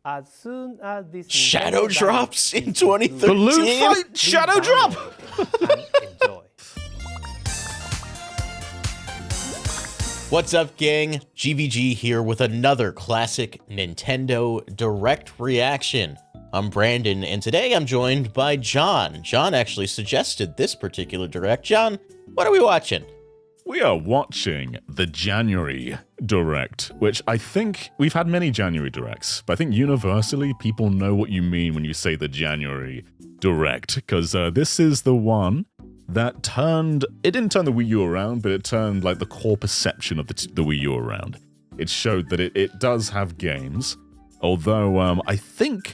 as soon as this Shadow Nintendo drops Direct in is 2013? Balloon fight please shadow drop! download and enjoy. What's up, gang? GVG here with another classic Nintendo Direct reaction. I'm Brandon, and today I'm joined by John. John actually suggested this particular Direct. John, what are we watching? We are watching the January Direct, which I think we've had many January Directs, but I think universally people know what you mean when you say the January Direct, because this is the one that it didn't turn the Wii U around, but it turned like the core perception of the Wii U around. It showed that it does have games, although I think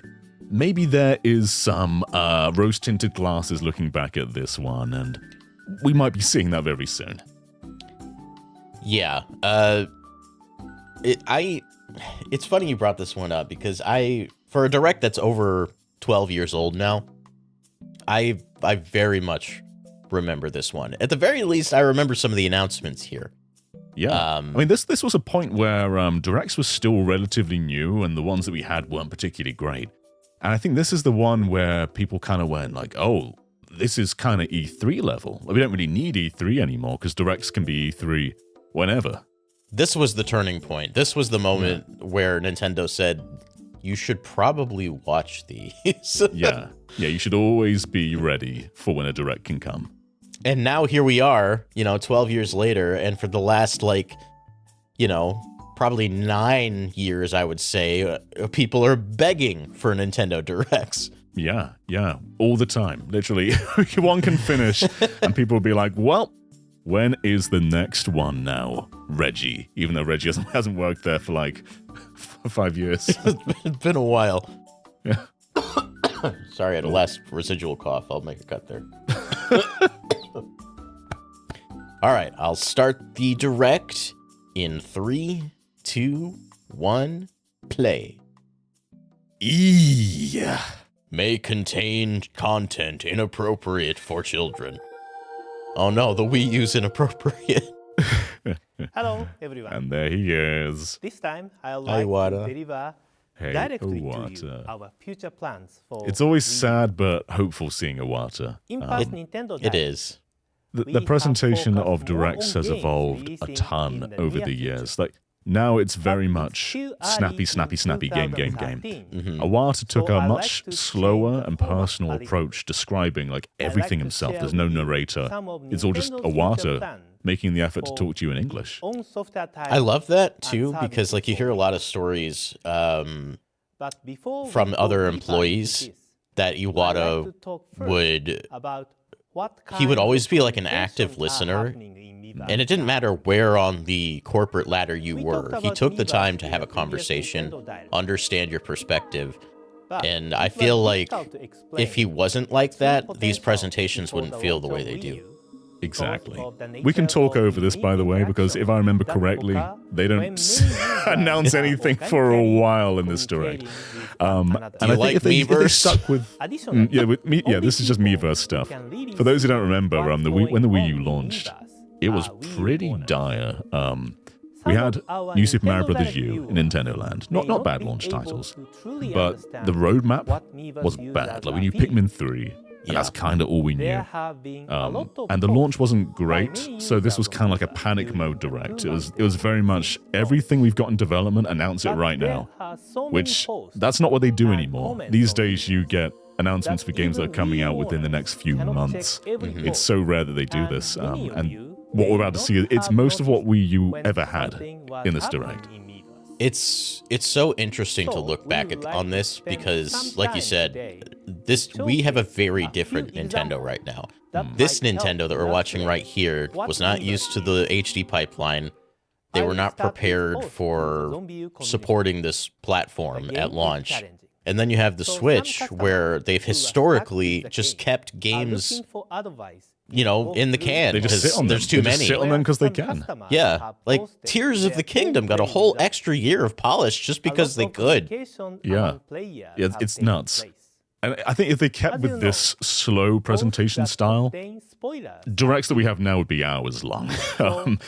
maybe there is some rose-tinted glasses looking back at this one, and we might be seeing that very soon. Yeah, it's funny you brought this one up because for a Direct that's over 12 years old now, I very much remember this one. At the very least, I remember some of the announcements here. Yeah, I mean, this was a point where Directs was still relatively new, and the ones that we had weren't particularly great. And I think this is the one where people kind of went like, oh, this is kind of E3 level. We don't really need E3 anymore because Directs can be E3 whenever. This was the turning point. This was the moment where Nintendo said, you should probably watch these. Yeah, you should always be ready for when a Direct can come. And now here we are, 12 years later, and for the last, probably 9 years, I would say, people are begging for Nintendo Directs. Yeah, all the time. Literally, one can finish, and people will be like, well, when is the next one now, Reggie? Even though Reggie hasn't worked there for like 5 years. It's been a while. Yeah. Sorry, I had a last residual cough. I'll make a cut there. All right, I'll start the Direct in 3, 2, 1, play. Yeah. May contain content inappropriate for children. Oh no, the Wii U's inappropriate. Hello, everyone. And there he is. This time, I'll Hi, like Wada. to deliver Hey, directly to Iwata. you our future plans for It's always Wii U. sad but hopeful seeing Iwata. In past Nintendo It Direct, is. The We presentation have of focused more Directs on has games evolved a releasing in ton the over near the future. years. Like now it's very But much it's still snappy, early snappy, in game. 2013. Iwata took So a I much like to slower change and the format personal a little approach, describing like I like everything to himself. share There's no with you narrator. some of It's all just Nintendo's future Iwata plans making the effort to for talk to you in English. own software I love that too, and because services you hear a for lot of stories But before from we other go deeper employees into this, that I'd like Iwata to talk first would, about what he would kind always of be like an active communications are listener, happening in Miiverse and it didn't now. matter where on the corporate ladder you We were. talked He about took the Miiverse time to in have the a previous conversation, Nintendo Direct. understand your perspective, But and it I was feel like difficult to explain if he wasn't the like true that, these potential presentations before wouldn't the feel the launch way of they Wii do. U. Exactly. Because of the We can nature talk of over this, by the way, because if I remember that correctly, occur they when don't many users announce are anything for a organically while in this Direct. communicating with And another. I you think like if they Miiverse? stuck with Additionally, this is just only Miiverse people stuff. can really For those who don't see remember, what's when the Wii U going on in launched, Miiverse it was are Wii U pretty owners. dire. We Some had of our New Super Mario Nintendo Bros. Direct U in viewers Nintendo Land. may Not bad be launch able titles, to truly but understand the roadmap what Miiverse was users bad. Like are we knew feeling. Pikmin 3, Yeah. and that's kind of all we knew. There have been a lot of And the talks launch wasn't by great, many so this was users kind of like a of panic Miiverse mode during Direct. the It was very much everything we've got in development, announce it But right there now. are so many Which posts that's not what they do and anymore. comments These on days you get announcements that for games that are even coming Wii out within the owners next few cannot months. check every It's post. so rare that they do And this. many of And you what we're may about to not see, it's have most of what noticed Wii U when ever had something was in this happening Direct. in Miiverse. It's so interesting to So, look we back would like on to this spend because, some like you time said, today we have a showcase very a different few Nintendo examples right now. that This might help Nintendo that we're watching right here what was not Miiverse used to is. the HD pipeline. They I were will not start with prepared both for Zombie U community. supporting this platform The game at is launch. challenging. And then you have the So some Switch, customers where they've who are stuck historically with the just game kept are games, looking for advice in the can They just sit because on them. there's too They just many. sit on them because they Some can. customers Yeah, have like posted Tears of their the Kingdom got a gameplay whole results. extra year of polish just because they could. Yeah. It's nuts. And I think if they kept with this slow presentation style, Directs that we have now would be hours long.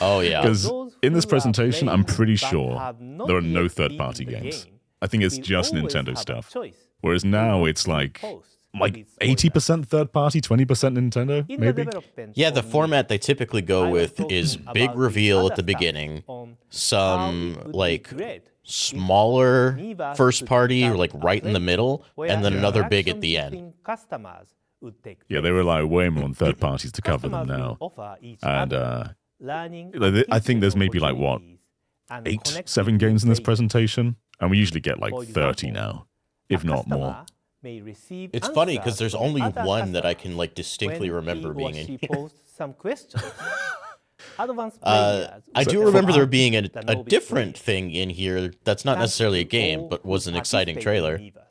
Oh yeah, Because in this presentation, I'm pretty sure there are no third-party games. I think it's will just always Nintendo have a stuff. choice Whereas to now what it's to like post with like its 80% third party, 20% Nintendo, In the maybe. development Yeah, the of format they typically I go was with talking is about big the reveal other at the stuff beginning, on how some it would be like great if smaller Miiverse first could party or become like a right in the place middle, where and then another big at interactions the end. between customers would take Yeah, place. they were like way more on third parties to cover them Customers will now. offer each And other learning I think there's maybe like what, activities and 8, connecting 7 with games in this players. presentation, and we usually get like For 30 example, now, if a not more. customer may receive It's funny because answers there's from only other one that I customers can like distinctly when remember he or being in she here. posts some questions. Advanced players I will do tell remember there us being the a novice different players. thing in here that's not Thanks necessarily a to game, all but who was an exciting participate in trailer. Miiverse.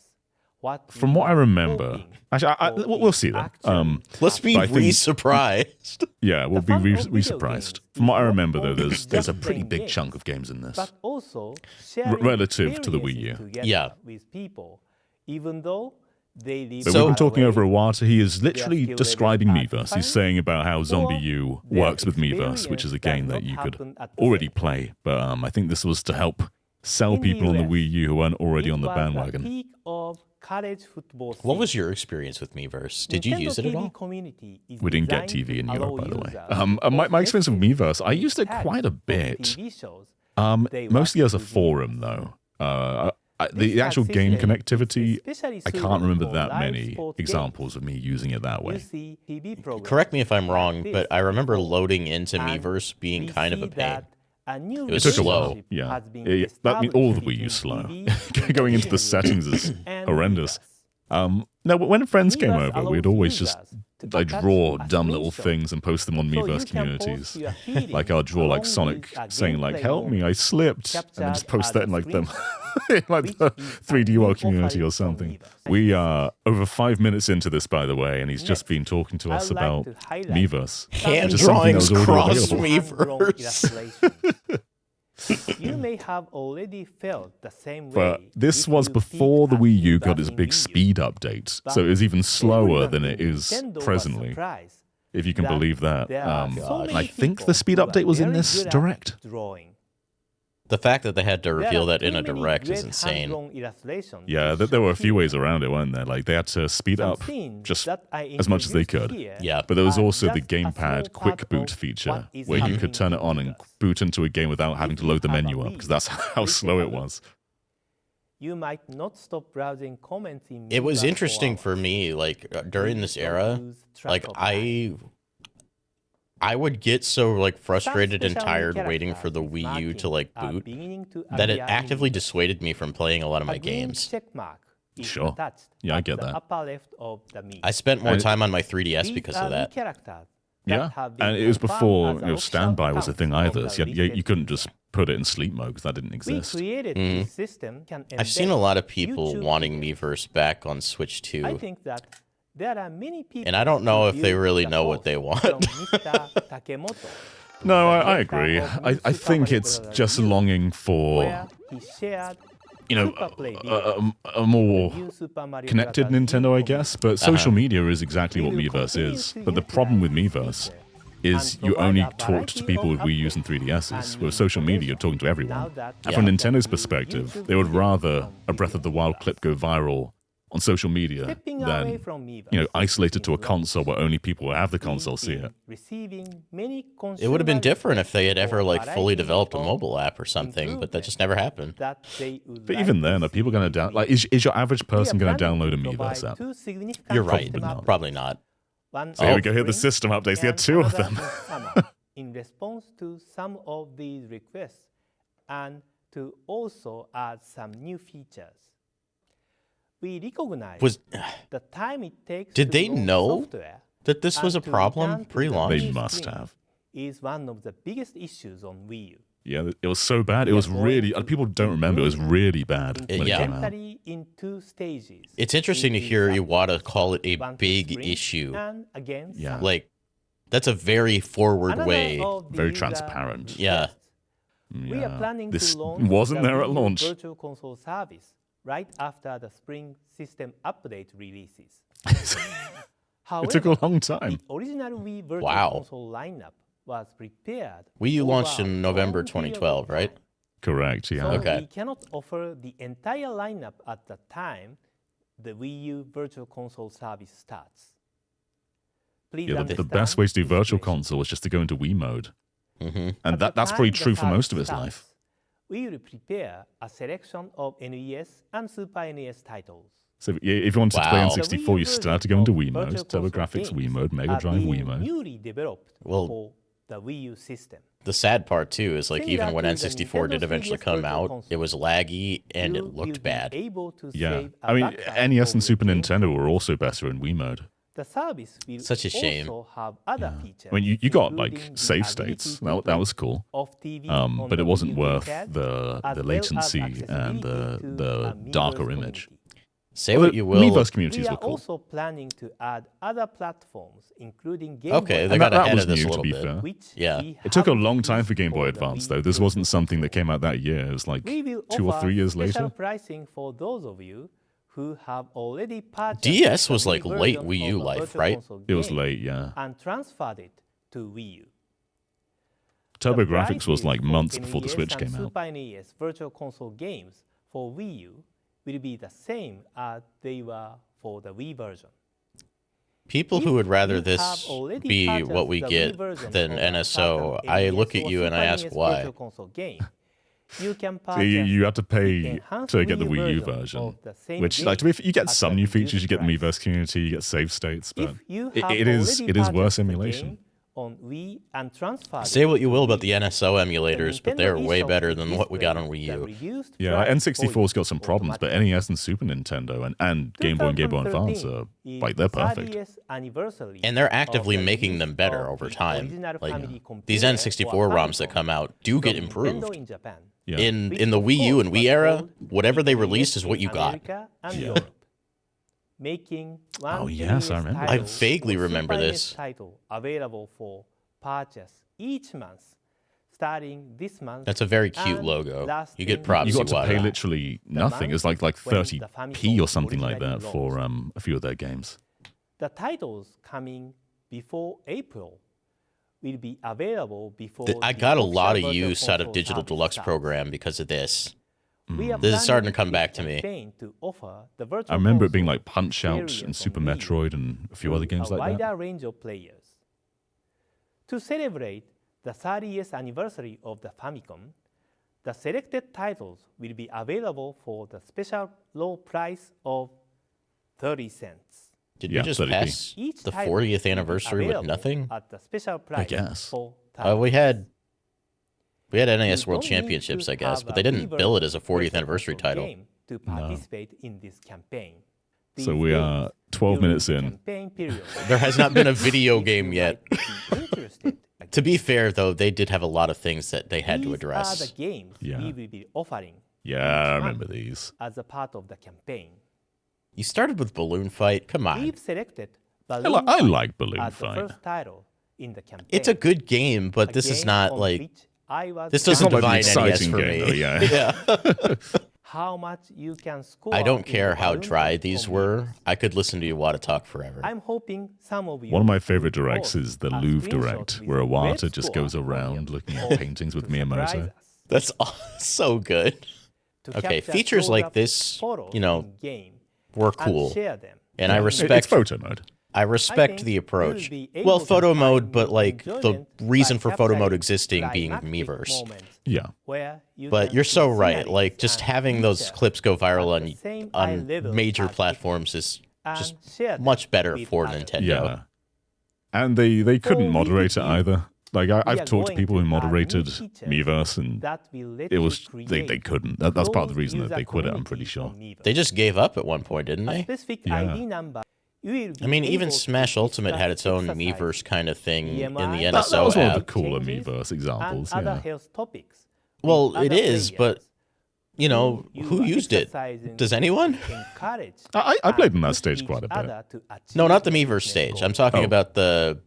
What From we what I are remember, hoping actually, for we'll is see then. actually Let's be But I think- re-surprised. Yeah, we'll The be fun of video surprised. games From what is I not remember, though, only there's a just pretty playing big games, chunk of games in this. but also sharing relative to the Wii U. experiences together Yeah. with people, even though they live But So- we've been far talking over away. a while, so he is Their literally skill describing levels are Miiverse. He's different, saying about how Zombie or U their works with Miiverse, which is a game experience that does you not could happen at the already same play. But I think this was to help sell In the people on the US, Wii U who weren't already It on the was the bandwagon. peak of college football What was season. your experience with Miiverse? Did you Nintendo use it at TV all? community is We didn't get designed TV in to Europe, allow by the way. users to My post experience with messages Miiverse, I with used it tags quite a from bit. TV shows they Mostly watched as a with forum, Miiverse. though. This The actual tag game system is connectivity, especially I suited can't remember for that live many sports examples games. of me using it that You way. see TV programs Correct me if I'm like wrong, this but I remember before, loading into and Miiverse being we kind of a see pain. that a new It was It took a slow. while, relationship yeah. has been That means all the established Wii U is slow. between TV Going into the and settings is and horrendous. Miiverse. No, but when friends came Miiverse over, we'd allows always just users to like attach draw a dumb little screenshot. things and post them on So you Miiverse can post communities. your feelings Like I'll draw along like with Sonic a saying like gameplay "Help me, I moment slipped," and then just captured post as that a in like them, screenshot, like which the is a 3D new World community offering or from something. Miiverse. We are over 5 minutes into this, by the way, and he's just Next, been talking to us I'd like about to highlight Miiverse. Hand Which is something that drawings was already cross available. Hand-drawn Miiverse. illustrations. You may have already felt the same But way. this if was you before the peek at Wii U got Miiverse its in big Wii U. speed update, But so it was even slower everyone than in it is Nintendo was presently, surprised if you can that believe that. there are so And many I think people the speed who are update was in very this good at direct. drawing. The fact that they had to There reveal are that in too a many direct is great insane. hand-drawn illustrations Yeah, to there were a show few here. ways around it, weren't there? Like they had to speed Some up scenes just that I as much as they introduced could. here Yeah. But there was are also the just a small gamepad part quick boot of feature what is where you happening could turn it in on and Miiverse. boot into a game without having If to you load the have a menu up Wii, because that's how please slow take it a look. was. You might not stop browsing comments in It was Miiverse interesting for hours. me, like during this Please don't era, lose track like of time. I would get so like frustrated and Some tired special waiting for the characters with Wii U to markings like are boot beginning to that it appear in actively Miiverse. dissuaded me from playing a lot of my A green games. check mark is Sure. attached Yeah, I at get the that. upper left of the Mii. I spent more And- time on my 3DS These because are of new that. characters Yeah, that have been and it was confirmed before as official standby was a thing accounts of either. So the you listed couldn't just users. put it in sleep mode because that didn't We exist. created Mhm. this system can I've seen embed a lot of people YouTube wanting videos. Miiverse back on Switch I 2. think that there are many people And I don't know who if they view really the know what post they want. from Mr. Takemoto, No, the I director agree. of I Super think Mario it's Bros. just U, longing for where he shared you know Super Play videos a more with new Super Mario connected Bros. U Nintendo, I community. guess. But social Uh-huh. media is exactly We what will Miiverse continue is. to But the problem with utilize Miiverse this feature is and you provide only a talk to variety people of with Wii U's and updates 3DS's. and With social media, you're talking to Now everyone. that And from Yeah. Nintendo's the perspective, YouTube they would video rather from a Breath of the Wild Miiverse. clip go viral on social media Stepping away than from Miiverse isolated to a since console launch, where only people who have the we've console see been it. receiving many It would have been consumer different if they had requests ever for like fully variety developed a of mobile app or something, but that just never happened. that they would But like even to then, are see people going to with down? Like, Miiverse. is your average We are person going to planning download a to Miiverse provide app? two significant You're right. system updates. Probably not. One So here we in go. Here are the spring system updates. They had and two of another them. in summer, in response to some of these requests and to also add some new features. We recognize Was the time it takes Did to they launch know software that this was a and to problem return to the pre-launch? They main must screen have. is one of the biggest issues on Wii U. Yeah, it was so bad. It was really. People don't remember. It was really bad when it Yeah. came out. Incrementally in two stages. It's interesting to It is hear up Iwata call it a one to big screen issue. and again Yeah. some. Like, that's a very forward Another way. of the Very user transparent. Yeah. requests. We are planning This to launch wasn't the there at Wii U launch. Virtual Console service right after the spring system update releases. However, It took a long time. the original Wii Virtual Wow. Console lineup was prepared. Wii U launched over in a November long period of 2012, right? time. Correct, yeah. So Okay. we cannot offer the entire lineup at the time the Wii U Virtual Console service starts. Please Yeah, the understand best way to do the Virtual situation. Console is just to go into Wii mode. Mhm. And At the that's time probably the true for most of service its life. starts, we will prepare a selection of NES and Super NES titles. So if you wanted to play on Wow. The 64, Wii you version start to go into of Wii mode, Virtual Console TurboGrafx Wii games mode, Mega are Drive Wii being mode. newly developed Well- for the Wii U system. The sad part too is like Similar even when to the N64 did Nintendo eventually 3DS come Virtual out, Console, it was laggy and you it will looked be bad. able to Yeah. save a I mean, backup NES of and your Super games. Nintendo were also better in Wii mode. The service will Such a shame. also have other features. I mean, you got like including the save ability states. to That play was cool. off TV on But the it wasn't Wii U worth gamepad, the as well as latency and accessibility to the a darker Miiverse image. community. Say what you will. Miiverse We communities are were cool. also planning to add other platforms, including Game Okay, Boy they And got that ahead was of this new, a to little be bit. fair. which Yeah. we It took a haven't long time used for Game Boy for the Advance, Wii though. This Virtual wasn't something that Console came out that year. It was like We will 2 or offer 3 years special later. pricing for those of you who have already purchased DS the was Wii like late version Wii U of the life, Virtual right? Console It was game late, yeah. and transferred it to Wii U. TurboGrafx was prices like for months before the NES Switch and came out. Super NES Virtual Console games for Wii U will be the same as they were for the Wii version. People who If would rather you this have already be purchased what we the Wii get version than of a NSO, certain I NES look at or you and I Super ask NES why. Virtual Console game, you can So purchase you have to the pay enhanced to get the Wii U version version, of the same which, game like, to be, you get at some a new features. You reduced get the price. Miiverse community, you get save states, but If you it have is already worse purchased the emulation. game on Wii and transferred Say it what you to will about Wii, the NSO the emulators, but Nintendo they're way eShop better will than what we got on display Wii the U. reduced Yeah, price for N64's you got some problems, but automatically. NES and Super Nintendo and Game Boy and Game Boy Advance are, 2013 like, they're is perfect. 30th anniversary And they're of actively the making release them better of over the time. original Like family these computer N64 or ROMs that Famicom come out do get from Nintendo improved. in Japan, Yeah. In which the of Wii U course and was Wii era, called whatever they NES released is what in you got. America and Yeah. Europe, making one Oh, yes, I NES remember title I vaguely or remember Super NES this. title available for purchase each month, starting this month. That's a very cute and logo. lasting You get props, You got to Iwata. pay literally nothing. It's like month when the 30p Famicom or something like that originally for launched. a few of their games. The titles coming before April will be available before I the got a official lot of Virtual use out of Console Digital service Deluxe starts. program because of this. We are This is starting to planning come back to this me. campaign to offer the Virtual I remember it being Console like Punch-Out and experience Super on Wii U Metroid and a few other to games a like that. wider range of players. To celebrate the 30th anniversary of the Famicom, the selected titles will be available for the special low price of 30 cents. Did Yeah, we just 30p. pass Each the title 40th will be anniversary with available nothing? At the special price guess. for 30 We had NES You World don't need Championships, to I guess, have but a they didn't Miiverse bill it as a 40th Virtual anniversary Console title. game to participate in this campaign. So These we are games 12 during minutes the in. campaign period. There has not been a video If game you yet. might be interested To be fair, though, they did have a lot of things that they had to These are address. the games Yeah. we will be offering Yeah, I each remember month these. as a part of the campaign. You started with Balloon Fight. Come on. We've selected I Balloon like Balloon as the Fight. first title in the campaign. It's a good game, but a this is game not on like which I was this It's doesn't not like divine an NES exciting for game, me. though, yeah. Yeah. how much you can score. I don't in care the how Balloon dry Fight these on were. Miiverse. I could listen to Iwata talk forever. I'm hoping some of you. One of my favorite will directs post is the a Louvre screenshot direct, with where red Iwata just score goes on around your looking at post paintings with to surprise Miyamoto. us. That's so good. To Okay, capture features like photograph this, photos you know, in-game were and cool. share them. And I It's respect photo mode. I respect think the you approach. will be able Well, to photo find mode, but more like the enjoyment reason by for photo mode capturing existing being climactic Miiverse. moments Yeah. where you But can you're see so right. sceneries Like just and having those features clips go viral at the same eye on level major as it platforms is and just share them much better with for others. Nintendo. Yeah. And they couldn't For moderate it Wii U, either. Like, we I've are talked to going people who to add new moderated features Miiverse, and that will let it was you they create couldn't. That's part of the closed reason that user they quit it, I'm community pretty sure. on Miiverse. They just gave up at one point, didn't A they? specific Yeah. ID number. You will be I mean, even able to Smash Ultimate had its discuss own exercise, Miiverse kind of thing in the BMI, That NSO was one of the app. cooler changes, Miiverse examples, and other yeah. health topics. Well, with it other is, but players you know, you who are used it? exercising Does anyone? encourage I played and in that push stage each quite a bit. other to No, achieve not the their Miiverse fitness stage. I'm goals. talking Oh. about the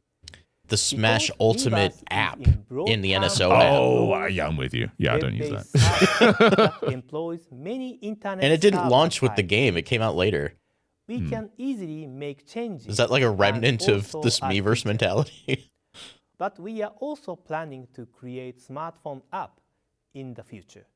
Smash Because Ultimate Miiverse is app broad in the terms NSO of app. Oh, roles yeah, I'm with you. Yeah, I don't use web-based that. service that employs many internet And it didn't server launch with the types. game. It came out later. We can easily make changes. Is that like a and remnant of also this add Miiverse features. mentality? But we are also planning to create smartphone app in the future.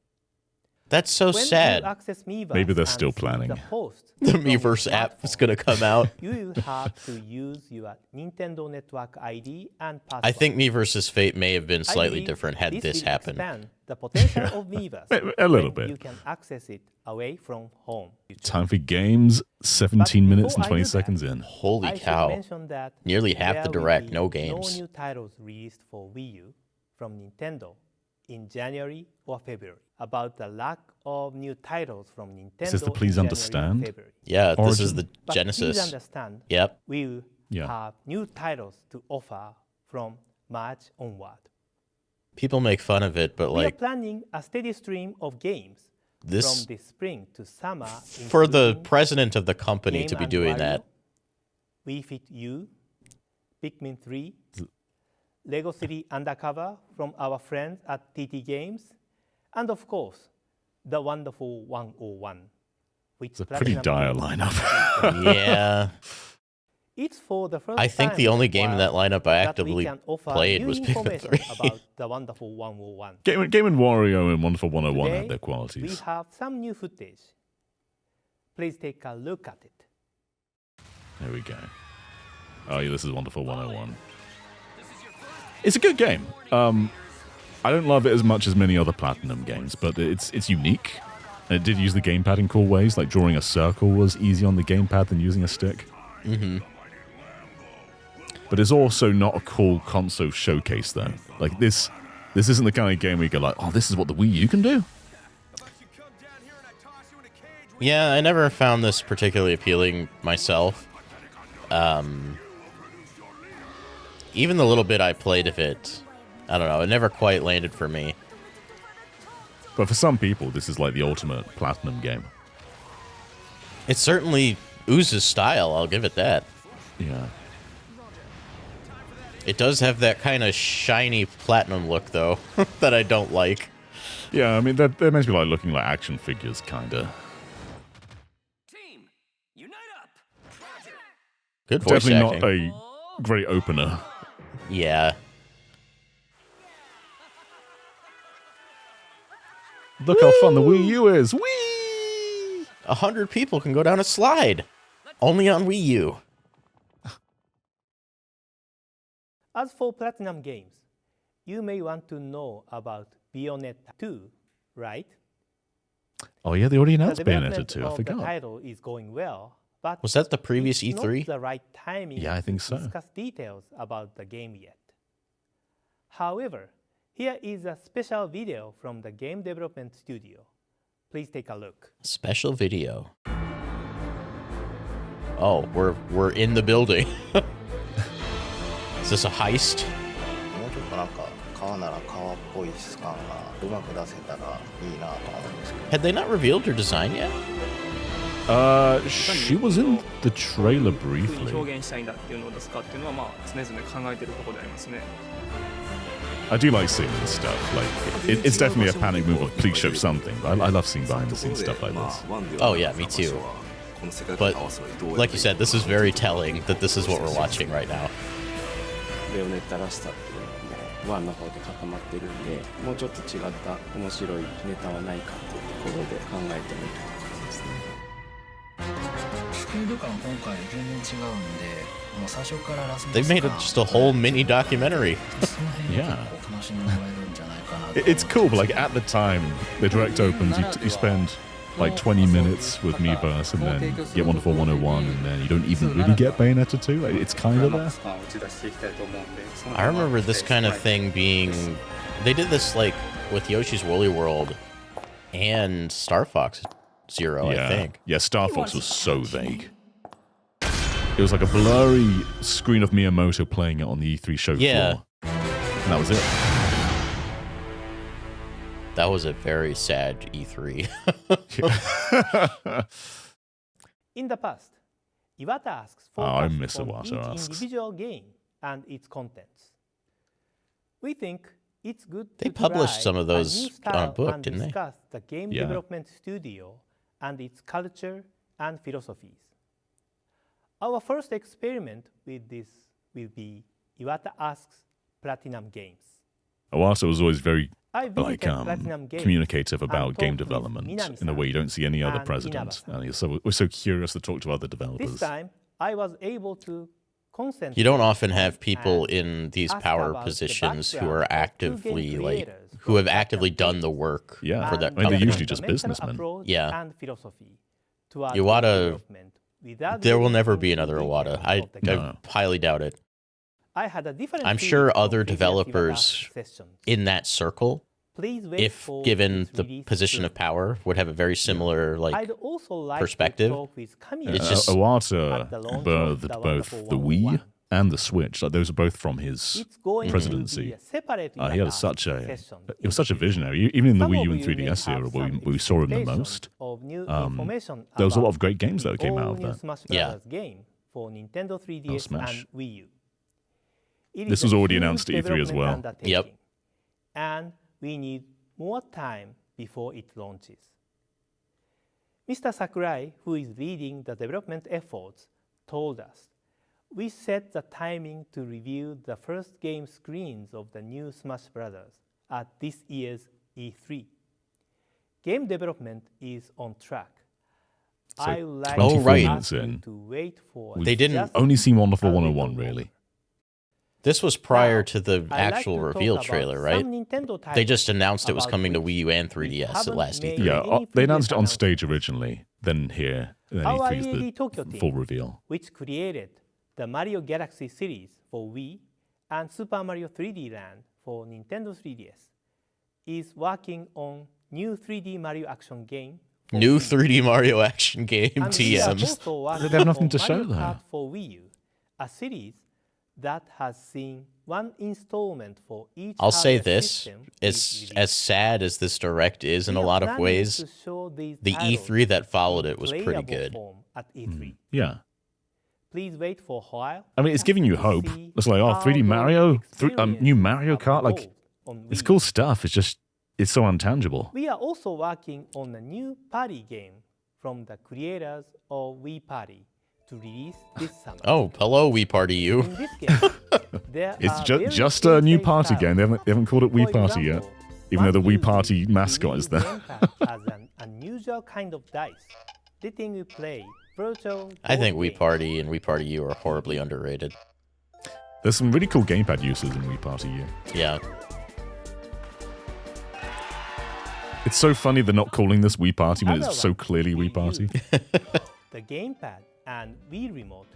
That's so When sad. you access Miiverse Maybe they're and still see planning. the post The from your Miiverse app is smartphone, going to come out. you will have to use your Nintendo Network ID and password. I think Miiverse's fate may have been I slightly believe different had this will happened. Expand the potential of Miiverse A little when bit. You can access it away from home. Time for games. 17 minutes and before I 20 do that, seconds in. Holy I should cow. mention that Nearly half there the will direct, be no games. No new titles released for Wii U from Nintendo in January or February. About the lack of new titles from Nintendo. Is this the in Please January Understand? and February. Yeah, this is Origin? the But Genesis. please understand, Yep. we will Yeah. have new titles to offer from March onward. People make fun of it, but We are like planning a steady stream of games this, from this spring to summer. for the including president of the company Game to be and doing Wario, that. Wii Fit U, Pikmin 3, Lego City Undercover from our friends at TT Games, and of course, the wonderful 101, which It's a pretty Platinum dire Games lineup. Yeah. It's for the first I think time the only a game in while that lineup I that we actively can offer played new was Pikmin information 3. about the wonderful 101. Game and Wario and Wonderful 101 Today, have their we qualities. have some new footage. Please take a look at it. There we go. Oh, yeah, this is Wonderful 101. It's a good game. I don't love it as much as many other Platinum games, but it's unique. And it did use the gamepad in cool ways, like drawing a circle was easier on the gamepad than using a stick. Mm-hmm. But it's also not a cool console showcase, though. Like, this isn't the kind of game where you go like, oh, this is what the Wii U can do? Yeah, I never found this particularly appealing myself. Even the little bit I played of it, I don't know, it never quite landed for me. But for some people, this is like the ultimate Platinum game. It certainly oozes style, I'll give it that. Yeah. It does have that kind of shiny Platinum look, though, that I don't like. Yeah, I mean, that makes me like looking like action figures, kind of. Team, unite up. Good voice Definitely acting. not a great opener. Yeah. Look how fun the Wii U is. Whee! 100 people can go down a slide. Only on Wii U. As for Platinum games, you may want to know about Bayonetta 2, right? Oh yeah, they already The announced Bayonetta development 2. I of the forgot. title is going well, but Was that the previous it's E3? not the right timing Yeah, I think to so. discuss details about the game yet. However, here is a special video from the game development studio. Please take a look. Special video. Oh, we're in the building. Is this a heist? もうちょっとなんか川なら川っぽい質感がうまく出せたらいいなと思うんですけど Had they not revealed her design yet? She was in the trailer ふうに briefly. 表現したいんだっていうのを出すかっていうのはまあ常々考えてるところでありますね。 I do like seeing this stuff. Like, it's definitely a panic move of please show something. But I love seeing behind the scenes stuff like this. Oh, yeah, me too. But, like you said, this is very telling that this is what we're watching right now. ベヨネッタらしさっていうのが1の方で固まってるんで、もうちょっと違った面白いネタはないかっていうところで考えてみる感じですね。スピード感今回全然違うんで、もう最初からラスボス They made it just a whole mini documentary. その辺で結構楽しんでもらえるんじゃないかなと。 It's cool, but like at the time the direct opens, you spend like 20 minutes with Miiverse and then get Wonderful 101 and then you don't even really get Bayonetta 2. Like, it's kind of there. I remember this kind of thing being... They did this, like, with Yoshi's Woolly World and Star Fox Zero, I think. Yeah, Star Fox was so vague. It was like a blurry screen of Miyamoto playing it on the E3 show Yeah. floor. And that was it. That was a very sad E3. In the past, Iwata asks Oh, I focus miss on Iwata each asks. individual game and its contents. We think it's good They to published try some of a those new on a style book, and didn't they? discuss the game Yeah. development studio and its culture and philosophies. Our first experiment with this will be Iwata asks Platinum Games. Iwata was always very I like visited Platinum Games communicative about and game talked with development Minami-san in a way you don't see any other and president. Inaba-san. And we're so curious to talk to other This developers. time, I was able to concentrate You don't often on have people and in these ask power about the positions who background are of two game actively like creators who have from actively Platinum done the Games work Yeah. for that and I mean, they're company. usually just fundamental businessmen. approach Yeah. and philosophy towards Iwata- game development without There will getting never be into another details Iwata. of the game. No. I highly doubt it. I had a different I'm feeling sure from other previous developers Iwata sessions. In that circle, Please wait if for given its the release position soon. of power, would have a very similar like I'd also like perspective. to talk with Kamiya It's just- Iwata at the launch of birthed the both wonderful the Wii 101. and the Switch. Like, those are both from his It's going presidency. to be a separate He had Iwata such a session he was in such a the future. visionary. Even in the Some Wii of U and you 3DS may era, have where some we saw him the expectations most, of new um, information there was a lot about of great games that the came out of all-new that. Smash Yeah. Brothers game for Nintendo 3DS Smash. and Wii U. It This is was a already huge announced at E3 as development well. undertaking, Yep. And we need more time before it launches. Mr. Sakurai, who is leading the development efforts, told us, we set the timing to review the first game screens of the new Smash Brothers at this year's E3. Game development is on track. So I would like 24 to right. ask minutes you in, to wait for We've They didn't just only seen Wonderful a little 101, longer. really. this was prior Now, to the I'd like actual to talk reveal about trailer, some right? Nintendo They titles just announced it was about coming to which Wii U and we 3DS at haven't last made E3. Yeah, any they announced previous it on stage announcements. originally, then here, and then Our E3's EAD Tokyo the team, full reveal. which created the Mario Galaxy series for Wii and Super Mario 3D Land for Nintendo 3DS, is working on new 3D Mario action game. for New Wii U. 3D Mario action game And we are TM. also working They have nothing on to show Mario there. Kart for Wii U, a series that has seen one installment for each I'll say hardware this, system as is released. as sad as this direct is in We a are lot of planning ways, to show these the titles E3 that followed in it was pretty playable good. form at E3. Yeah. Please wait for a while. I mean, it's giving you to hope. see It's like, oh, how 3D those Mario, new experiences Mario have Kart, like, evolved on it's Wii. cool stuff. It's just, it's so untangible. We are also working on a new party game from the creators of Wii Party to release this summer. Oh, hello, Wii Party U. In this game, there It's are just very a new same party styles. game. They haven't called it Wii For Party yet, example, even though the one Wii uses Party mascot Wii is there. gamepad as an unusual kind of dice, letting you play virtual I think board Wii games. Party and Wii Party U are horribly underrated. There's some really cool gamepad uses in Wii Party U. Yeah. It's so funny they're not calling this Wii Party when Other it's so one clearly we Wii Party. use the gamepad and Wii Remote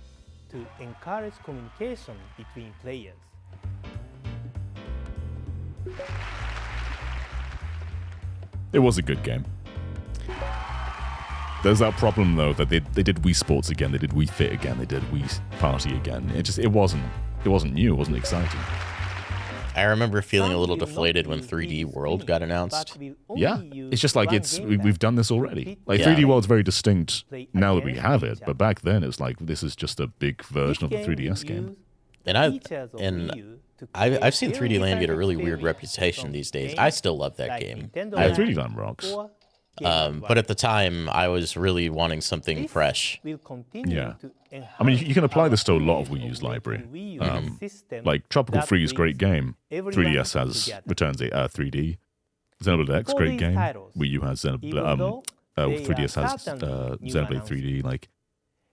to encourage communication between players. It was a good game. There's that problem though that they did Wii Sports again, they did Wii Fit again, they did Wii Party again. It wasn't new, it wasn't exciting. I remember feeling a Some little will not deflated when use 3D these World screens, got but announced. will only Yeah, use it's just like one we've gamepad done this to already. compete Like Yeah. 3D World's very distinct Play now that we against have each it, other. but back then it's like this is just a big version of the 3DS game. And I've seen 3D Land get a really weird reputation these days. I still love that game. Yeah, 3D Land rocks. But at the time, I was really wanting something fresh. Yeah. I mean, you can apply this to a lot of Wii U's library. Like Tropical Freeze, great game. 3DS has returns a 3D. Xenoblade X, great game. Wii U has 3DS has Xenoblade 3D. Like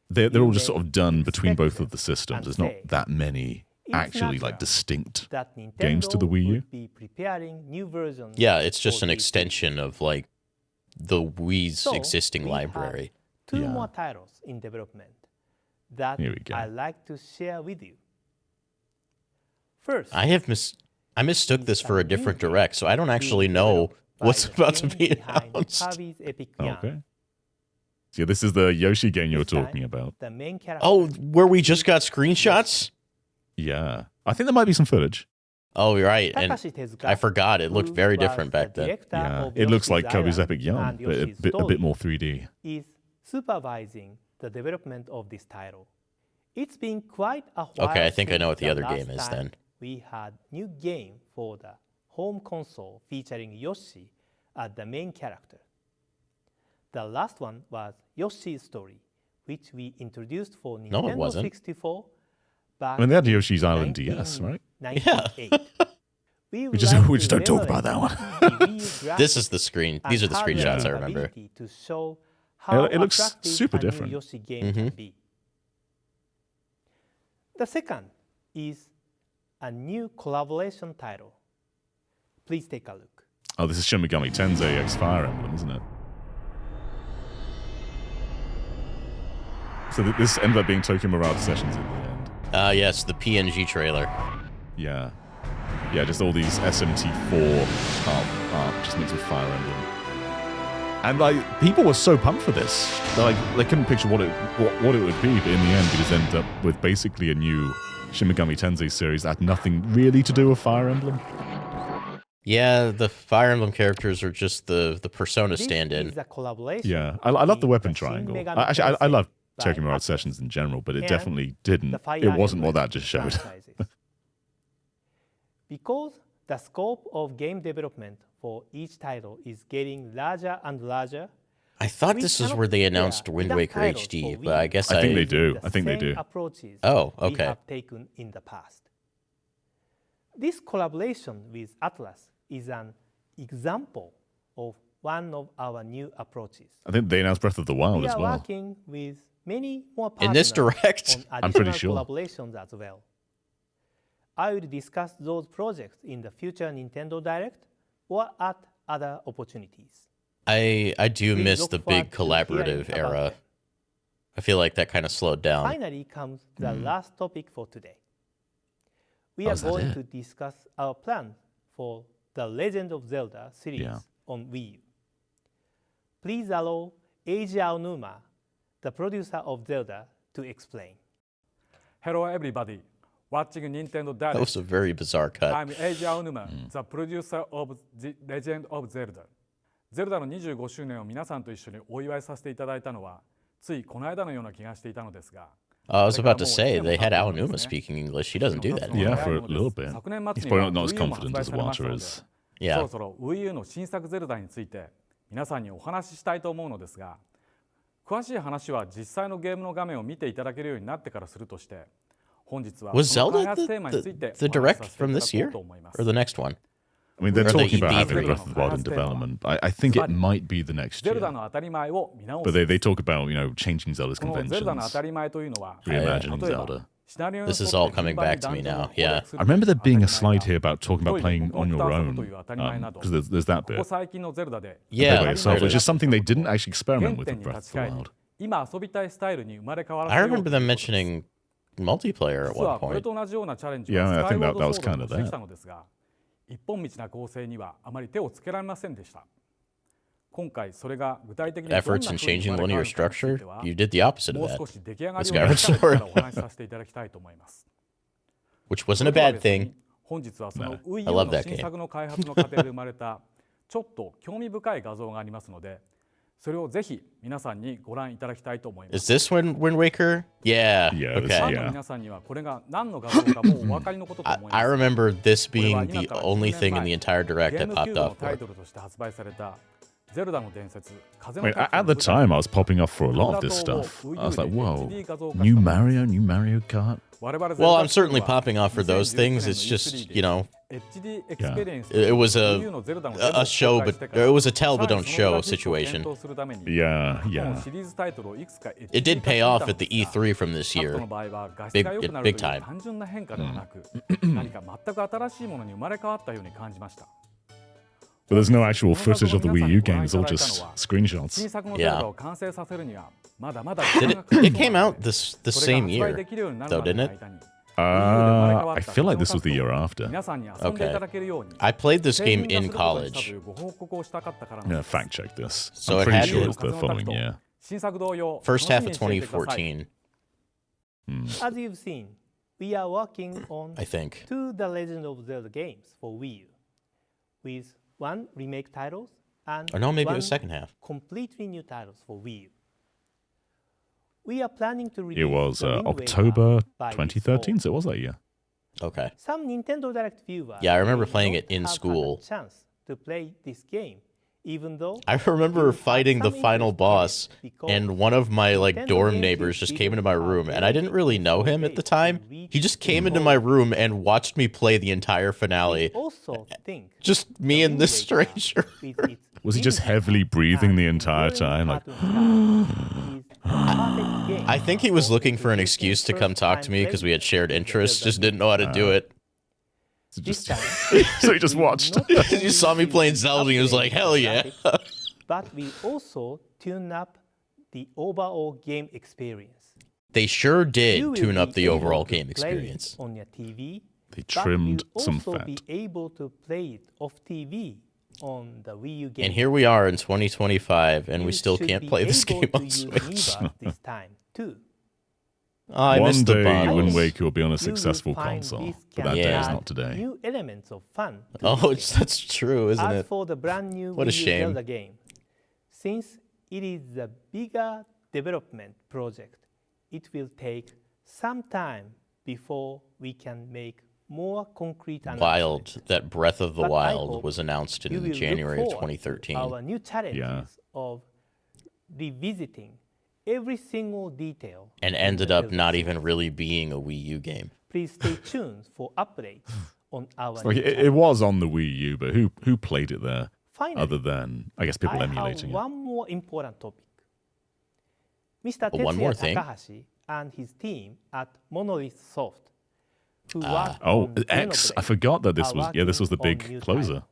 they're all just sort of done between both of the systems. There's not that many actually like distinct games to the Wii U. Yeah, it's just an extension of like the Wii's existing library. Two Yeah. more titles in development that Here we go. I'd like to share with you. First, I mistook this for a different direct, so I don't actually know what's about to be announced. Okay. So yeah, this is the Yoshi game you were talking about. The main character Oh, where we just got screenshots? Yeah. I think there might be some footage. Oh, you're right. And Takashi Tezuka, I forgot. It looked who very was different the back then. director Yeah. of It looks like Yoshi's Kirby's Island Epic Yarn, and but a Yoshi's bit Story, more 3D. is supervising the development of this title. It's been quite a while. Okay, I think I know what the since other last game is time then. We had new game for the home console featuring Yoshi as the main character. The last one was Yoshi's Story, which we introduced for No, it Nintendo wasn't. 64 back I mean, they had in Yoshi's Island DS, right? 1998. we We just don't talk about that one. This is the screen. These are the screenshots I remember. To show how It looks attractive super a new different. Yoshi game can be. The second is a new collaboration title. Please take a look. Oh, this is Shin Megami Tensei X Fire Emblem, isn't it? So this ended up being Tokyo Mirage Sessions in the end. Yes, the PNG trailer. Yeah. Yeah, just all these SMT4 art just mixed with Fire Emblem. And like, people were so pumped for this. They couldn't picture what it would be, but in the end, we just ended up with basically a new Shin Megami Tensei series that had nothing really to do with Fire Emblem. Yeah, the Fire Emblem characters are just the Persona stand-in. This is a collaboration Yeah, I love the weapon between triangle. Megami Actually, I Tensei love by Tokyo Mirage Atlus Sessions in general, but it and definitely didn't. the Fire It wasn't what Emblem that just showed. franchises. Because the scope of game development for each title is getting larger and larger, I thought we this is cannot where they announced compare Wind enough Waker titles HD, for but I Wii guess I think they using do. the I think they same do. approaches Oh, we okay. have taken in the past. This collaboration with Atlus is an example of one of our new approaches. I think they announced Breath of the Wild We as are well. working with many more In this partners direct? on I'm pretty additional sure. collaborations as well. I will discuss those projects in the future Nintendo Direct or at other opportunities. I do Please miss look the forward big to hearing collaborative about era. them. I feel like that kind of slowed down. Finally comes the last topic for today. We Oh, are is that going it? to discuss our plans for the Legend of Zelda series Yeah. on Wii U. Please allow Eiji Aonuma, the producer of Zelda, to explain. Hello everybody, watching Nintendo Direct. That was a very bizarre cut. I'm Eiji Aonuma, the producer of The Legend of Zelda. ゼルダの25周年を皆さんと一緒にお祝いさせていただいたのは、ついこの間のような気がしていたのですが、 I was about to say, they had Aonuma speaking English. He doesn't do that anymore. Yeah, for a little bit. He's probably not as confident as Iwata is. そ Yeah. ろそろ Wii U の新作ゼルダについて皆さんにお話ししたいと思うのですが、詳しい話は実際のゲームの画面を見ていただけるようになってからするとして、本日はこ Was の開 Zelda 発テーマについて the お話し direct させてい from た this だこ year? うと思います。 Or the next one? I mean, they're Or the talking about E3. having Breath of the Wild in development. I think it might be the next ゼ year. ルダの当たり前を見直 But す。 they talk about, changing Zelda's このゼルダの当 conventions. たり前というのは、 Reimagining 例えば Zelda. シナリオに This is 沿 all って coming 順番に back to me ダンジョンを now. 攻 Yeah. 略する I remember there being a 当たり前 slide が here about talking about playing on your トイレ own. のコンピューター遊ぶという当たり前など、 Because there's that ここ bit. 最近のゼルダで Yeah, Play by yourself, heard which of is something they didn't actually experiment 原 with 点 with に Breath 立 of ち the 返り Wild. 今遊びたいスタイルに生まれ変わらせ I ようという remember こと them です。 mentioning multiplayer at 実は one これ point. と同じようなチャレンジ Yeah, は I スカ think イウォー that ド was ソード kind で of もして that. きたのですが、一本道な構成にはあまり手をつけられませんでした。今回それが具体的にどんな Efforts 風 in に changing 生まれ変わ linear るかについ structure, ては you did the opposite も of う that, 少し出来上が with りを見 Skyward たから Sword, お話しさせていただきたいと思います。 which wasn't a bad thing. 本日はその No. Wii U I love の that 新 game. 作の開発の過程で生まれたちょっと興味深い画像がありますので、それをぜひ皆さんにご覧いただきたいと思いま Is す。 this Wind Waker? Yeah. Yeah, this- Okay. ファンの yeah. 皆さんにはこれが何の画像かもうお分かりのことと I, 思いま I す。 remember this これは being 今 the から only 10 thing 年 in the 前 entire direct ゲー that ムキュ popped ーブの off タイ for. トルとして発売されたゼルダの伝説風 I の mean, タッチ at の the 舞台 time, I was popping off for a lot of this stuff. I was like, whoa, new Mario Kart? 我々 Well, I'm ゼル certainly ダチーム popping は off for those things. 2019 It's just, 年 you の know, HD エクスペリエンス it was Wii U のゼルダのデモを a show, 公開 but してから it was a tell but さら don't にその show 裏ヒットを situation. 検討するために Yeah, この yeah. シリーズタイトルをいくつか It did pay off at the エ E3 from this カット year. の場合は画質 Big- が良くなる big という time. 単純な変化ではなく何か全く新しいものに生まれ変わったように感じました。 But there's no actual footage of the Wii U game, it's all just 新 screenshots. 作のゼルダを完成させるにはまだまだ Did 時間 it? がかかる It そう came なの out で the それが same 発売 year, できるようになる though, まで didn't の it? 間に I feel like this was the year after. 皆さんに遊んでいただけるように I played this 製 game 品 in 化することにしたと college. いうご報告をしたかったからな I'm の gonna です。 fact check this. So I'm it pretty had sure to- it's the following year. 新作同様 First half of 楽しみにしていてください。 2014, As you've seen, we are working on I think. 2 The Legend of Zelda games for Wii U, with 1 remake titles and Or no, maybe it 1 was second half. completely new titles for Wii U. We are planning to release It was the Wind Waker October by this 2013, fall. so it was that year. Okay. Some Nintendo Direct viewers Yeah, I remember may playing not it in have had a school. chance to play this game Even though I remember fighting the final boss, and one of my like dorm neighbors just came into my room, and I didn't really know him at the time. He just came into my room and watched me play the entire finale. also think Just me and this stranger. Was he just heavily breathing the entire time? Like, I think he was looking for an excuse to come talk to me because we had shared interests, just didn't know how to do it. so he just watched. He saw me playing Zelda and he was like, hell yeah. But we also tune up the overall game experience. They sure You did will tune up be the able overall to game play experience. it on your TV, They but trimmed you'll some also fat. be able to play it off TV on the Wii U game. And here we are in 2025, and You we still should can't be play this able game to on use Switch. Miiverse this time too. Oh, I One missed the day, Wind bugs. Waker will be on a You will successful find console, this but can that day is add not today. New elements of fun. To Oh, this game. that's true, isn't As it? for the brand new What a Wii U shame. Zelda game, since it is a bigger development project, it will take some time before we can make more concrete announcements. Wild that Breath of the But I Wild hope was announced you will in look January of forward to 2013. Our new challenges Yeah. of revisiting every single detail And in ended the up Zelda not series. even really being a Wii U game. Please stay tuned for updates on our Like, new it was on the Wii U, but who played it there Finally, other than, I guess, people I emulating have it? one more important topic. Mr. One more Tetsuya thing? Takahashi and his team at Monolith Soft, who worked Oh, on X. I Xenoblade, forgot that this are was, yeah, this was the working on big new closer. title.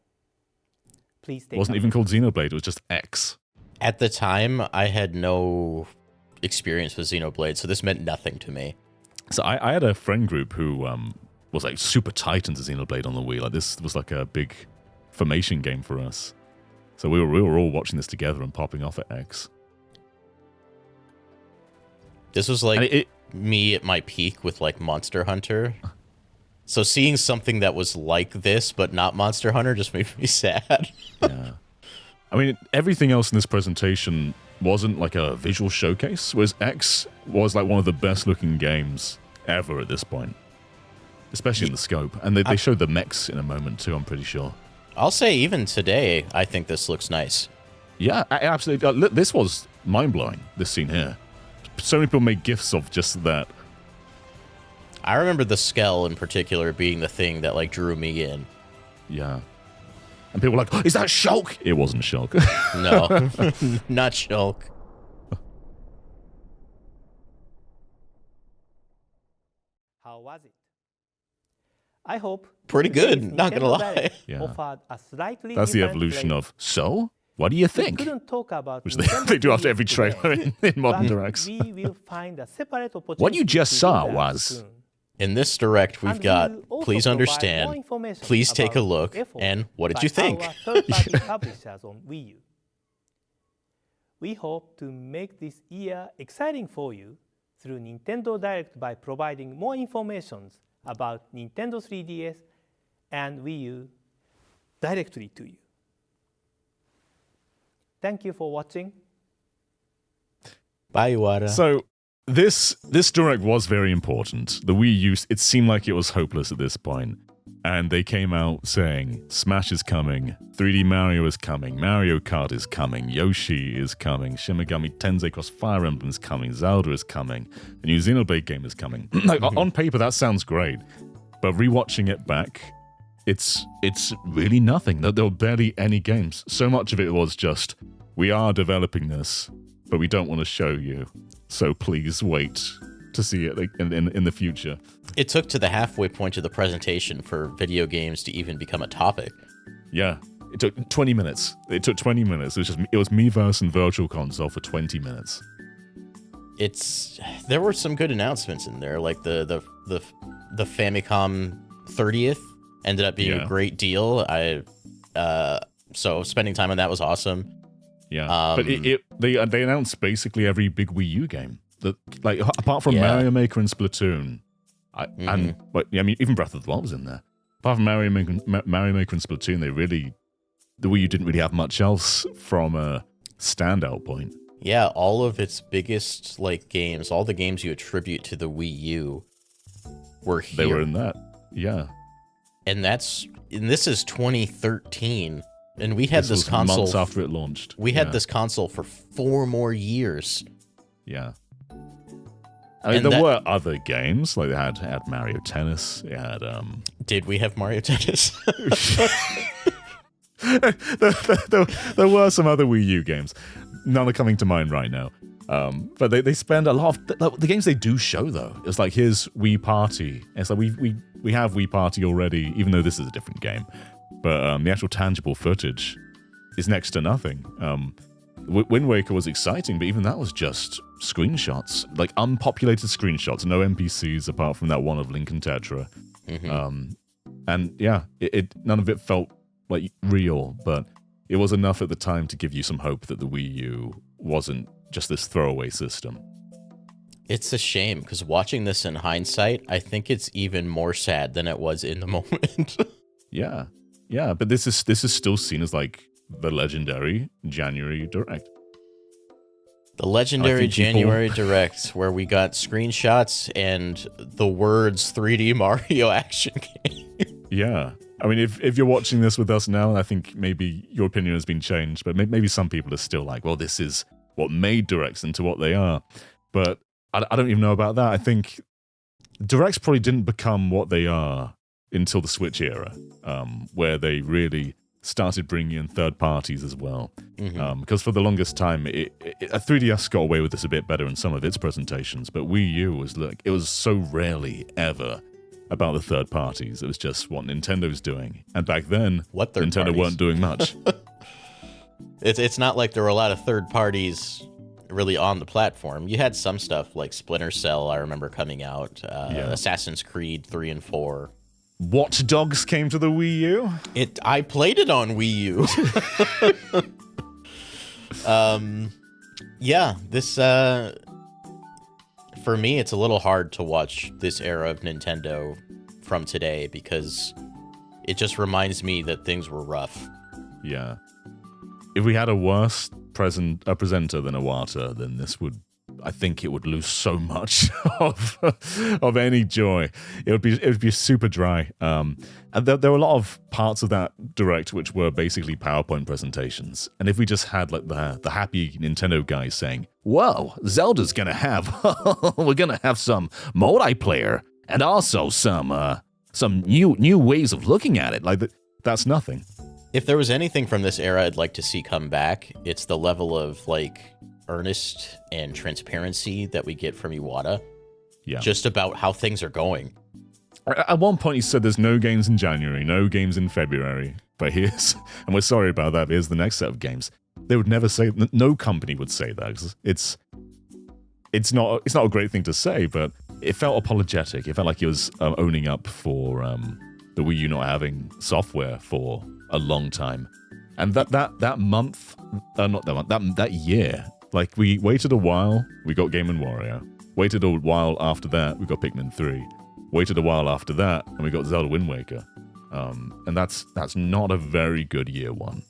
Please It take wasn't a even look. called Xenoblade, it was just X. At the time, I had no experience with Xenoblade, so this meant nothing to me. So I had a friend group who was like super tight into Xenoblade on the Wii. Like this was like a big formation game for us. So we were all watching this together and popping off at X. This was like me at my peak with like Monster Hunter. So seeing something that was like this but not Monster Hunter just made me sad. Yeah. I mean, everything else in this presentation wasn't like a visual showcase, whereas X was like one of the best looking games ever at this point. Especially in the scope. And they showed the mechs in a moment too, I'm pretty sure. I'll say even today, I think this looks nice. Yeah, absolutely. This was mind-blowing, this scene here. So many people made gifs of just that. I remember the Skell in particular being the thing that like drew me in. Yeah. And people were like, is that Shulk? It wasn't Shulk. No, not Shulk. How was it? I hope Pretty today's good, not gonna Nintendo lie. Direct Yeah. offered a slightly That's the different evolution flavor. of, so? What do you We think? couldn't talk about Which Nintendo they do after every series trailer today, in modern but directs. We will find a separate opportunity What you just to do saw that was- soon. In this direct, we've And we got, will also please provide more understand, information please take a about look, efforts and what did by you think? our third-party publishers on Wii U. We hope to make this year exciting for you through Nintendo Direct by providing more information about Nintendo 3DS and Wii U directly to you. Thank you for watching. Bye, Iwata. So, this direct was very important. The Wii U, it seemed like it was hopeless at this point. And they came out saying, Smash is coming, 3D Mario is coming, Mario Kart is coming, Yoshi is coming, Shin Megami Tensei Cross Fire Emblem is coming, Zelda is coming, the new Xenoblade game is coming. Like, on paper, that sounds great. But rewatching it back, it's really nothing. There were barely any games. So much of it was just, we are developing this, but we don't want to show you. So please wait to see it in the future. It took to the halfway point of the presentation for video games to even become a topic. Yeah, it took 20 minutes. It took 20 minutes. It was Miiverse and Virtual Console for 20 minutes. There were some good announcements in there, like the Famicom 30th ended up being a great deal. So spending time on that was awesome. Yeah, but they announced basically every big Wii U game. Like apart from Mario Maker and Splatoon, and I mean even Breath of the Wild was in there. Apart from Mario Maker and Splatoon, the Wii U didn't really have much else from a standout point. Yeah, all of its biggest like games, all the games you attribute to the Wii U, were here. They were in that. Yeah, and this is 2013. And we had this was console months after it launched. We had this console for 4 more years. Yeah. I mean, there were other games, like they had Mario Tennis. It had Did we have Mario Tennis? there were some other Wii U games. None are coming to mind right now. But they spend a lot of the games they do show though. It's like, here's Wii Party. It's like we have Wii Party already, even though this is a different game. But the actual tangible footage is next to nothing. Wind Waker was exciting, but even that was just screenshots, like unpopulated screenshots, no NPCs apart from that one of Link and Tetra. And yeah, none of it felt like real, but it was enough at the time to give you some hope that the Wii U wasn't just this throwaway system. It's a shame, because watching this in hindsight, I think it's even more sad than it was in the moment. Yeah, but this is still seen as like the legendary January Direct. The legendary January Direct, where we got screenshots and the words 3D Mario action game. Yeah. I mean, if you're watching this with us now, I think maybe your opinion has been changed, but maybe some people are still like, well, this is what made Directs into what they are. But I don't even know about that. I think Directs probably didn't become what they are until the Switch era, where they really started bringing in third parties as well. Because for the longest time, 3DS got away with this a bit better in some of its presentations, but Wii U was like, it was so rarely ever about the third parties. It was just what Nintendo's doing. And back then, Nintendo weren't doing much. It's not like there were a lot of third parties really on the platform. You had some stuff like Splinter Cell, I remember coming out, Assassin's Creed 3 and 4. Watch Dogs came to the Wii U. I played it on Wii U. Yeah, this for me, it's a little hard to watch this era of Nintendo from today because it just reminds me that things were rough. Yeah. If we had a worse presenter than Iwata, then this would, I think it would lose so much of any joy. It would be super dry. And there were a lot of parts of that Direct which were basically PowerPoint presentations. And if we just had like the happy Nintendo guys saying, "Whoa, Zelda's gonna have we're gonna have some multiplayer and also some new ways of looking at it," like that's nothing. If there was anything from this era I'd like to see come back, it's the level of like earnest and transparency that we get from Iwata. Yeah. Just about how things are going. At one point he said there's no games in January, no games in February. But here's, and we're sorry about that, but here's the next set of games. They would never say, no company would say that. It's not a great thing to say, but it felt apologetic. It felt like he was owning up for the Wii U not having software for a long time. And that month, not that month, that year, like we waited a while, we got Game & Wario. Waited a while after that, we got Pikmin 3. Waited a while after that, and we got Zelda Wind Waker. And that's not a very good year one.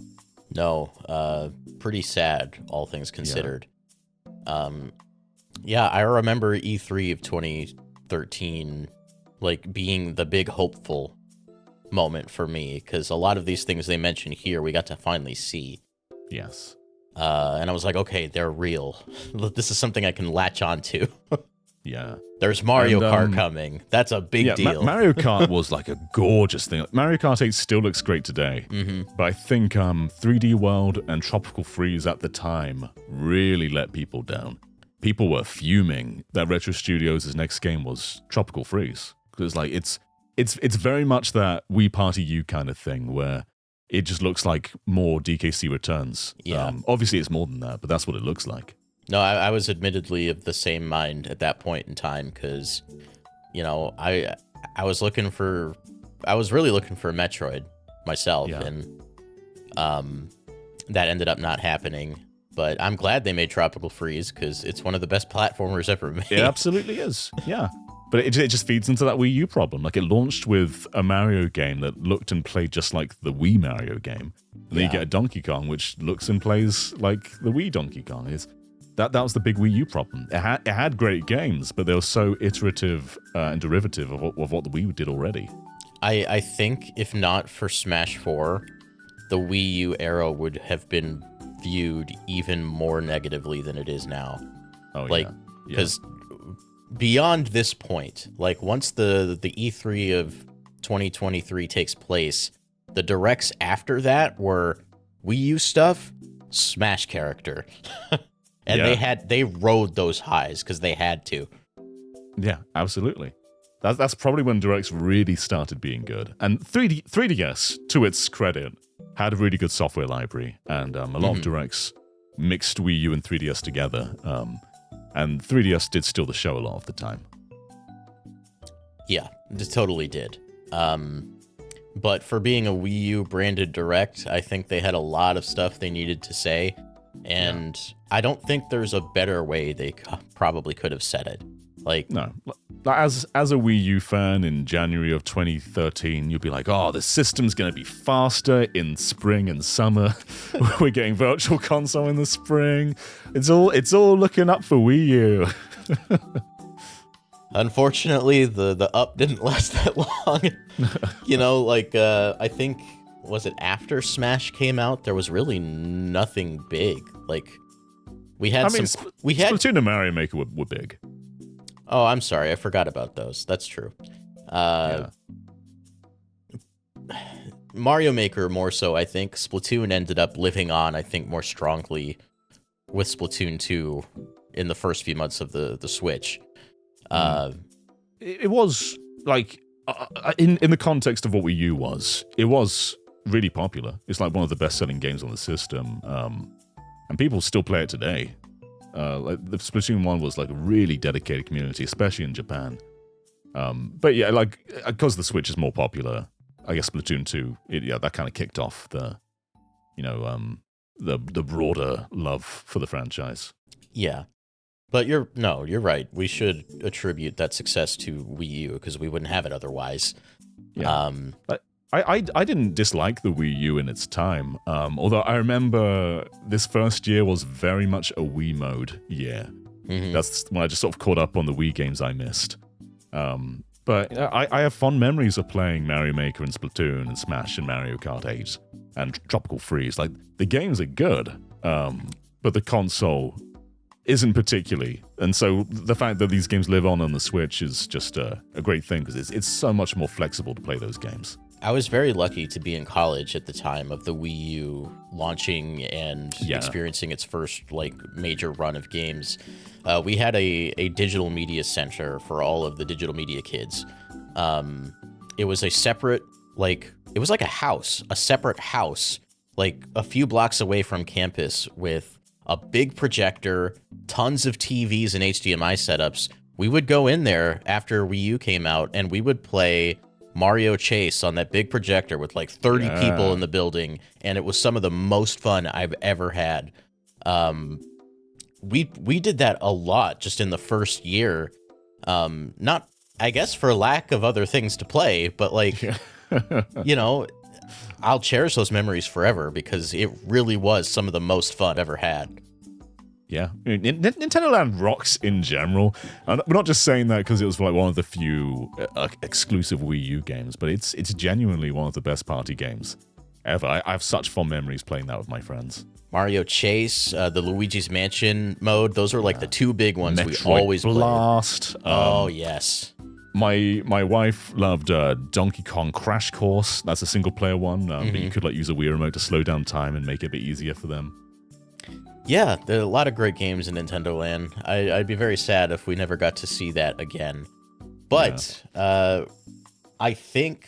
No, pretty sad, all things considered. Yeah, I remember E3 of 2013 like being the big hopeful moment for me, because a lot of these things they mention here we got to finally see. Yes. And I was like, okay, they're real. This is something I can latch on to. Yeah. There's Mario Kart coming. That's a big deal. Mario Kart was like a gorgeous thing. Mario Kart 8 still looks great today. But I think 3D World and Tropical Freeze at the time really let people down. People were fuming that Retro Studios' next game was Tropical Freeze. Because like it's very much that Wii Party U kind of thing where it just looks like more DKC Returns. Yeah. Obviously it's more than that, but that's what it looks like. No, I was admittedly of the same mind at that point in time because, you know, I was really looking for Metroid myself, and that ended up not happening. But I'm glad they made Tropical Freeze because it's one of the best platformers ever made. It absolutely is, yeah. But it just feeds into that Wii U problem. Like, it launched with a Mario game that looked and played just like the Wii Mario game. And then you get a Donkey Kong, which looks and plays like the Wii Donkey Kong. That was the big Wii U problem. It had great games, but they were so iterative and derivative of what the Wii did already. I think if not for Smash 4, the Wii U era would have been viewed even more negatively than it is now. Oh, like, yeah. because beyond this point, like once the E3 of 2023 takes place, the directs after that were Wii U stuff, Smash character. And they rode those highs because they had to. Yeah, absolutely. That's probably when directs really started being good. And 3DS, to its credit, had a really good software library, and a lot of directs mixed Wii U and 3DS together. And 3DS did steal the show a lot of the time. Yeah, it totally did. But for being a Wii U branded direct, I think they had a lot of stuff they needed to say, and I don't think there's a better way they probably could have said it. Like, no, as a Wii U fan in January of 2013, you'll be like, oh, the system's going to be faster in spring and summer. We're getting Virtual Console in the spring. It's all looking up for Wii U. Unfortunately, the up didn't last that long. You know, like, I think, was it after Smash came out? There was really nothing big. Like, we had Splatoon and Mario Maker were big. Oh, I'm sorry. I forgot about those. That's true. Mario Maker more so, I think. Splatoon ended up living on, I think, more strongly with Splatoon 2 in the first few months of the Switch. It was, like, in the context of what Wii U was, it was really popular. It's like one of the best-selling games on the system. And people still play it today. Like the Splatoon 1 was like a really dedicated community, especially in Japan. But yeah, like, because the Switch is more popular, I guess Splatoon 2, that kind of kicked off the broader love for the franchise. Yeah. But you're right. We should attribute that success to Wii U because we wouldn't have it otherwise. Yeah. I didn't dislike the Wii U in its time, although I remember this first year was very much a Wii mode year. That's when I just sort of caught up on the Wii games I missed. But I have fond memories of playing Mario Maker and Splatoon and Smash and Mario Kart 8 and Tropical Freeze. Like, the games are good, but the console isn't particularly. And so the fact that these games live on the Switch is just a great thing because it's so much more flexible to play those games. I was very lucky to be in college at the time of the Wii U launching and experiencing its first like major run of games. We had a digital media center for all of the digital media kids. It was a separate, like, it was like a separate house, like a few blocks away from campus with a big projector, tons of TVs and HDMI setups. We would go in there after Wii U came out and we would play Mario Chase on that big projector with like 30 people in the building, and it was some of the most fun I've ever had. We did that a lot just in the first year. Not, I guess, for lack of other things to play, but like, you know, I'll cherish those memories forever because it really was some of the most fun I've ever had. Yeah, Nintendo Land rocks in general. And we're not just saying that because it was like one of the few exclusive Wii U games, but it's genuinely one of the best party games ever. I have such fond memories playing that with my friends. Mario Chase, the Luigi's Mansion mode, those are like the two big ones Metroid we always Blast. played. Oh, yes. My wife loved Donkey Kong Crash Course. That's a single player one, but you could like use a Wii remote to slow down time and make it a bit easier for them. Yeah, there are a lot of great games in Nintendo Land. I'd be very sad if we never got to see that again. But I think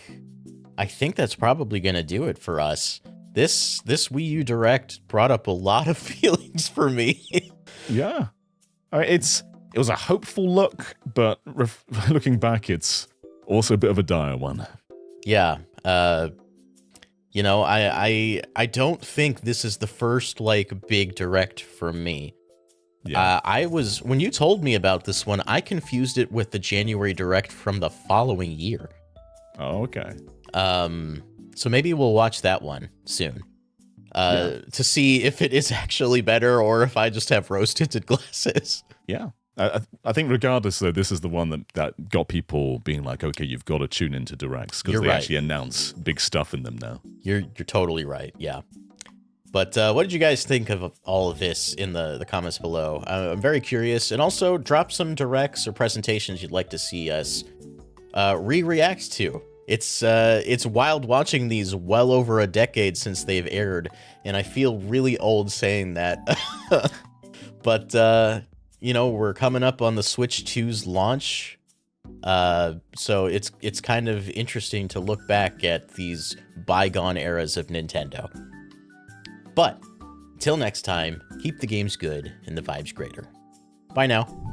that's probably going to do it for us. This Wii U Direct brought up a lot of feelings for me. Yeah. It was a hopeful look, but looking back, it's also a bit of a dire one. Yeah. You know, I don't think this is the first, like, big Direct for me. Yeah. When you told me about this one, I confused it with the January Direct from the following year. Oh, okay. So maybe we'll watch that one soon. To see if it is actually better or if I just have rose-tinted glasses. Yeah. I think regardless, though, this is the one that got people being like, okay, you've got to tune into directs because they actually announce big stuff in them now. You're totally right, yeah. But what did you guys think of all of this in the comments below? I'm very curious. And also, drop some directs or presentations you'd like to see us re-react to. It's wild watching these well over a decade since they've aired, and I feel really old saying that. But, you know, we're coming up on the Switch 2's launch, so it's kind of interesting to look back at these bygone eras of Nintendo. But, till next time, keep the games good and the vibes greater. Bye now.